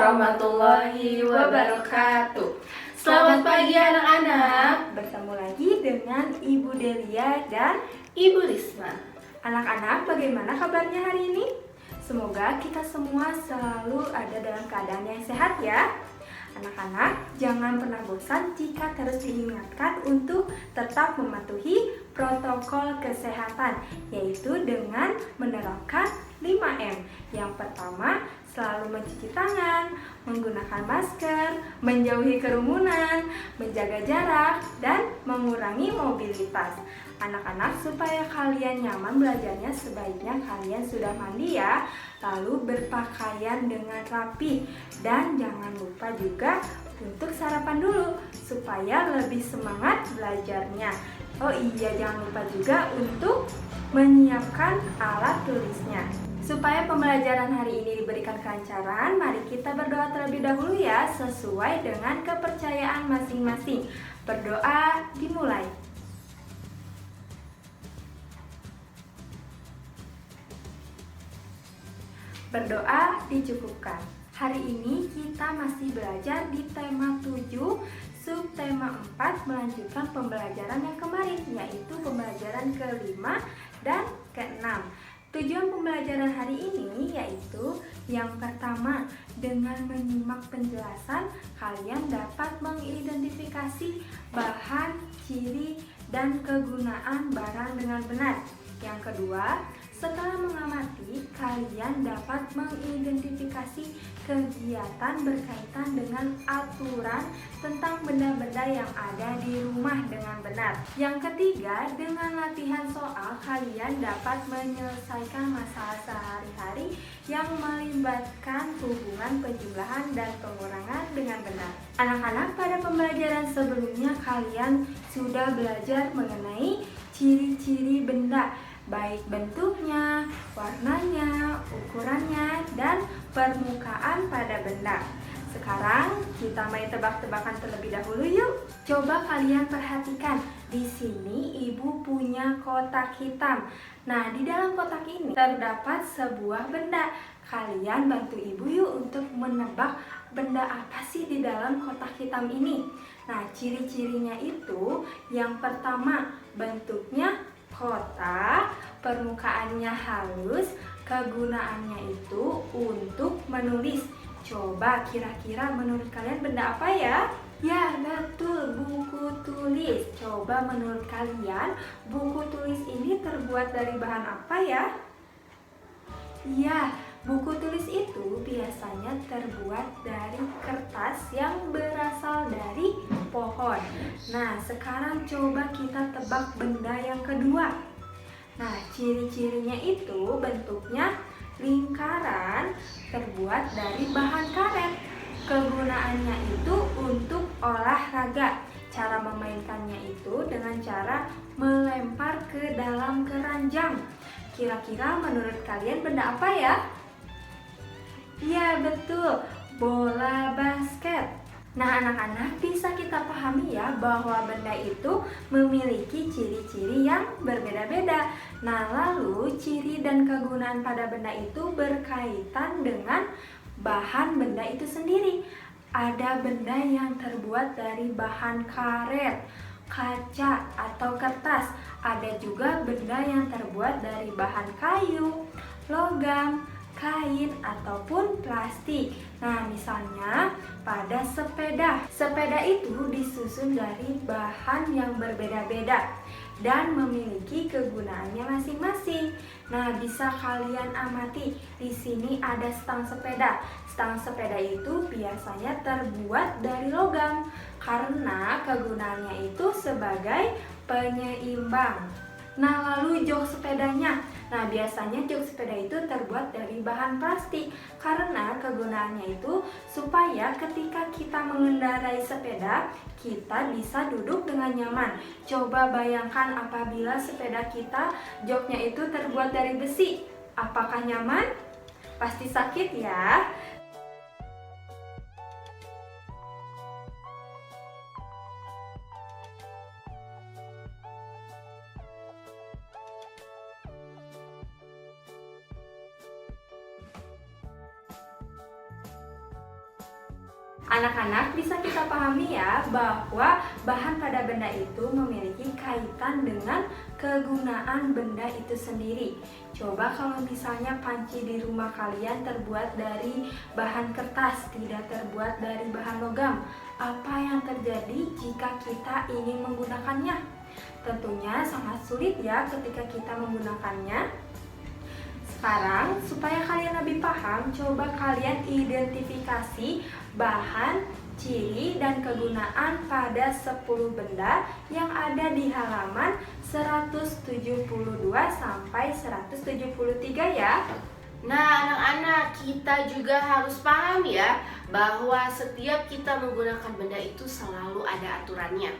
warahmatullahi wabarakatuh. Selamat pagi anak-anak. Bertemu lagi dengan Ibu Delia dan Ibu Risma. anak-anak, bagaimana kabarnya hari ini? Semoga kita semua selalu ada dalam keadaan yang sehat ya. Anak-anak, jangan pernah bosan jika terus diingatkan untuk tetap mematuhi protokol kesehatan, yaitu dengan menerapkan 5M. Yang pertama, selalu mencuci tangan, menggunakan masker, menjauhi kerumunan, menjaga jarak, dan mengurangi mobilitas. Anak-anak, supaya kalian nyaman belajarnya, sebaiknya kalian sudah mandi ya, lalu berpakaian dengan rapi, dan jangan lupa juga untuk sarapan dulu supaya lebih semangat belajarnya. Oh iya, jangan lupa juga untuk menyiapkan alat tulisnya. Supaya pembelajaran hari ini diberikan kelancaran, mari kita berdoa terlebih dahulu ya, sesuai dengan kepercayaan masing-masing. Berdoa dimulai. Berdoa dicukupkan. Hari ini kita masih belajar di tema 7, subtema 4, melanjutkan pembelajaran yang kemarin, yaitu pembelajaran ke-5 dan ke-6. Tujuan pembelajaran hari ini yaitu yang pertama, dengan menyimak penjelasan, kalian dapat mengidentifikasi bahan, ciri, dan kegunaan barang dengan benar. Yang kedua, setelah mengamati, kalian dapat mengidentifikasi kegiatan berkaitan dengan aturan tentang benda-benda yang ada di rumah dengan benar. Yang ketiga, dengan latihan soal, kalian dapat menyelesaikan masalah sehari-hari yang melibatkan hubungan penjumlahan dan pengurangan dengan benar. Anak-anak, pada pembelajaran sebelumnya kalian sudah belajar mengenai ciri-ciri benda, baik bentuknya, warnanya, ukurannya, dan permukaan pada benda. Sekarang kita main tebak-tebakan terlebih dahulu yuk. Coba kalian perhatikan, di sini ibu punya kotak hitam. Nah, di dalam kotak ini terdapat sebuah benda. Kalian bantu ibu yuk untuk menebak benda apa sih di dalam kotak hitam ini. Nah, ciri-cirinya itu yang pertama, bentuknya kotak, permukaannya halus, kegunaannya itu untuk menulis. Coba kira-kira menurut kalian benda apa ya? Ya, betul, buku tulis. Coba menurut kalian buku tulis ini terbuat dari bahan apa ya? Ya, buku tulis itu biasanya terbuat dari kertas yang berasal dari pohon. Nah, sekarang coba kita tebak benda yang kedua. Nah, ciri-cirinya itu bentuknya lingkaran, terbuat dari bahan karet. Kegunaannya itu untuk olahraga. Cara memainkannya itu dengan cara melempar ke dalam keranjang. Kira-kira menurut kalian benda apa ya? Iya, betul, bola basket. Nah, anak-anak, bisa kita pahami ya bahwa benda itu memiliki ciri-ciri yang berbeda-beda. Nah, lalu ciri dan kegunaan pada benda itu berkaitan dengan bahan benda itu sendiri. Ada benda yang terbuat dari bahan karet, kaca, atau kertas. Ada juga benda yang terbuat dari bahan kayu, logam, kain, ataupun plastik. Nah, misalnya pada sepeda. Sepeda itu disusun dari bahan yang berbeda-beda dan memiliki kegunaannya masing-masing. Nah, bisa kalian amati, di sini ada stang sepeda. Stang sepeda itu biasanya terbuat dari logam karena kegunaannya itu sebagai penyeimbang. Nah, lalu jok sepedanya. Nah, biasanya jok sepeda itu terbuat dari bahan plastik karena kegunaannya itu supaya ketika kita mengendarai sepeda, kita bisa duduk dengan nyaman. Coba bayangkan apabila sepeda kita joknya itu terbuat dari besi. Apakah nyaman? Pasti sakit ya. Anak-anak, bisa kita pahami ya bahwa bahan pada benda itu memiliki kaitan dengan kegunaan benda itu sendiri. Coba kalau misalnya panci di rumah kalian terbuat dari bahan kertas, tidak terbuat dari bahan logam. Apa yang terjadi jika kita ingin menggunakannya? Tentunya sangat sulit ya ketika kita menggunakannya. Sekarang, supaya kalian lebih paham, coba kalian identifikasi bahan, ciri, dan kegunaan pada 10 benda yang ada di halaman 172 sampai 173 ya. Nah, anak-anak, kita juga harus paham ya bahwa setiap kita menggunakan benda itu selalu ada aturannya.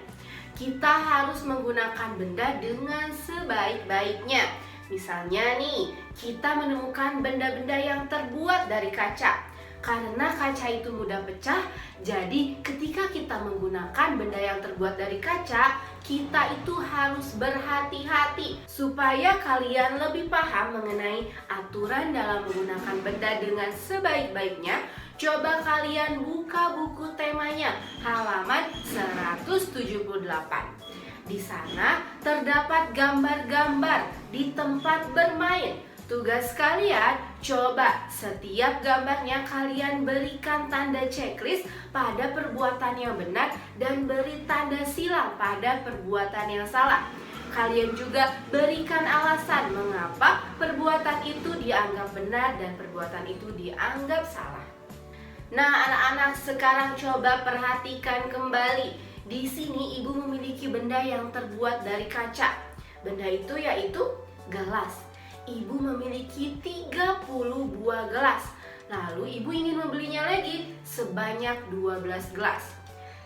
Kita harus menggunakan benda dengan sebaik-baiknya. Misalnya nih, kita menemukan benda-benda yang terbuat dari kaca. Karena kaca itu mudah pecah, jadi ketika kita menggunakan benda yang terbuat dari kaca, kita itu harus berhati-hati. Supaya kalian lebih paham mengenai aturan dalam menggunakan benda dengan sebaik-baiknya, coba kalian buka buku temanya, halaman 178. Di sana terdapat gambar-gambar di tempat bermain. Tugas kalian, coba setiap gambarnya kalian berikan tanda checklist pada perbuatan yang benar dan beri tanda silang pada perbuatan yang salah. Kalian juga berikan alasan mengapa perbuatan itu dianggap benar dan perbuatan itu dianggap salah. Nah, anak-anak, sekarang coba perhatikan kembali. Di sini ibu memiliki benda yang terbuat dari kaca. Benda itu yaitu gelas. Ibu memiliki 30 buah gelas. Lalu ibu ingin membelinya lagi sebanyak 12 gelas.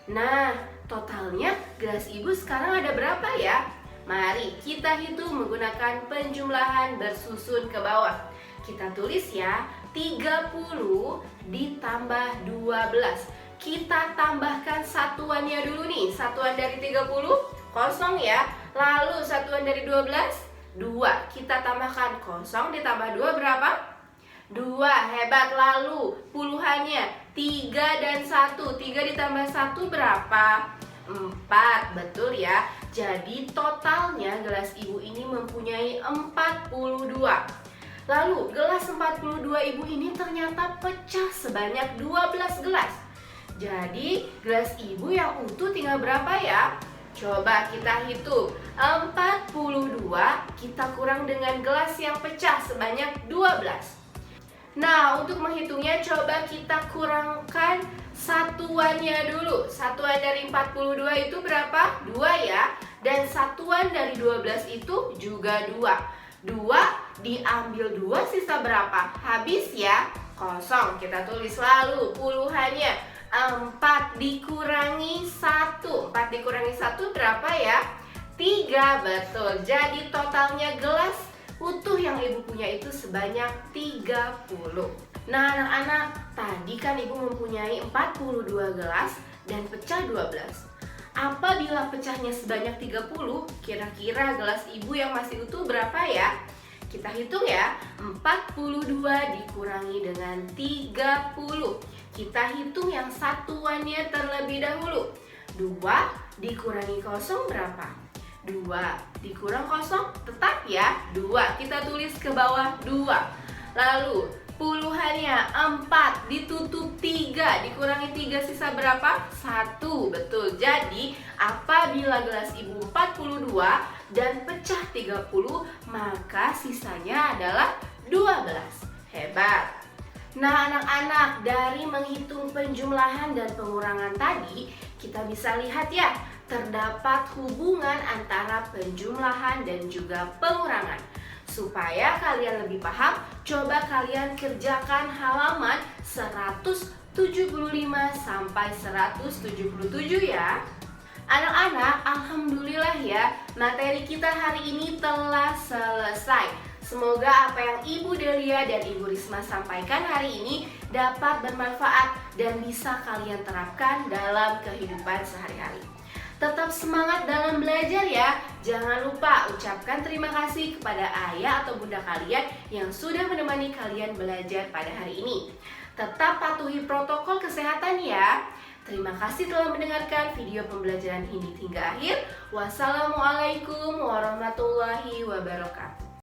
Nah, totalnya gelas ibu sekarang ada berapa ya? Mari kita hitung menggunakan penjumlahan bersusun ke bawah. Kita tulis ya, 30 ditambah 12. Kita tambahkan satuannya dulu nih. Satuan dari 30, kosong ya. Lalu satuan dari 12, 2. Kita tambahkan kosong ditambah 2 berapa? 2, hebat. Lalu puluhannya 3 dan 1. 3 ditambah 1 berapa? 4, betul ya. Jadi totalnya gelas ibu ini mempunyai 42. Lalu gelas 42 ibu ini ternyata pecah sebanyak 12 gelas. Jadi gelas ibu yang utuh tinggal berapa ya? Coba kita hitung. 42 kita kurang dengan gelas yang pecah sebanyak 12. Nah, untuk menghitungnya coba kita kurangkan satuannya dulu. Satuan dari 42 itu berapa? 2 ya. Dan satuan dari 12 itu juga 2. 2 diambil 2 sisa berapa? Habis ya? Kosong. Kita tulis lalu puluhannya. 4 dikurangi 1. 4 dikurangi 1 berapa ya? 3, betul. Jadi totalnya gelas utuh yang ibu punya itu sebanyak 30. Nah, anak-anak, tadi kan ibu mempunyai 42 gelas dan pecah 12. Apabila pecahnya sebanyak 30, kira-kira gelas ibu yang masih utuh berapa ya? Kita hitung ya, 42 dikurangi dengan 30. Kita hitung yang satuannya terlebih dahulu. 2 dikurangi kosong berapa? 2 dikurang kosong tetap ya 2. Kita tulis ke bawah 2. Lalu puluhannya 4 ditutup 3. Dikurangi 3 sisa berapa? 1. Betul. Jadi apabila gelas ibu 42 dan pecah 30, maka sisanya adalah 12. Hebat. Nah, anak-anak, dari menghitung penjumlahan dan pengurangan tadi, kita bisa lihat ya, terdapat hubungan antara penjumlahan dan juga pengurangan. Supaya kalian lebih paham, coba kalian kerjakan halaman 175 sampai 177 ya. Anak-anak, alhamdulillah ya, materi kita hari ini telah selesai. Semoga apa yang Ibu Delia dan Ibu Risma sampaikan hari ini dapat bermanfaat dan bisa kalian terapkan dalam kehidupan sehari-hari. Tetap semangat dalam belajar ya. Jangan lupa ucapkan terima kasih kepada ayah atau bunda kalian yang sudah menemani kalian belajar pada hari ini. Tetap patuhi protokol kesehatan ya. Terima kasih telah mendengarkan video pembelajaran ini hingga akhir. Wassalamualaikum warahmatullahi wabarakatuh.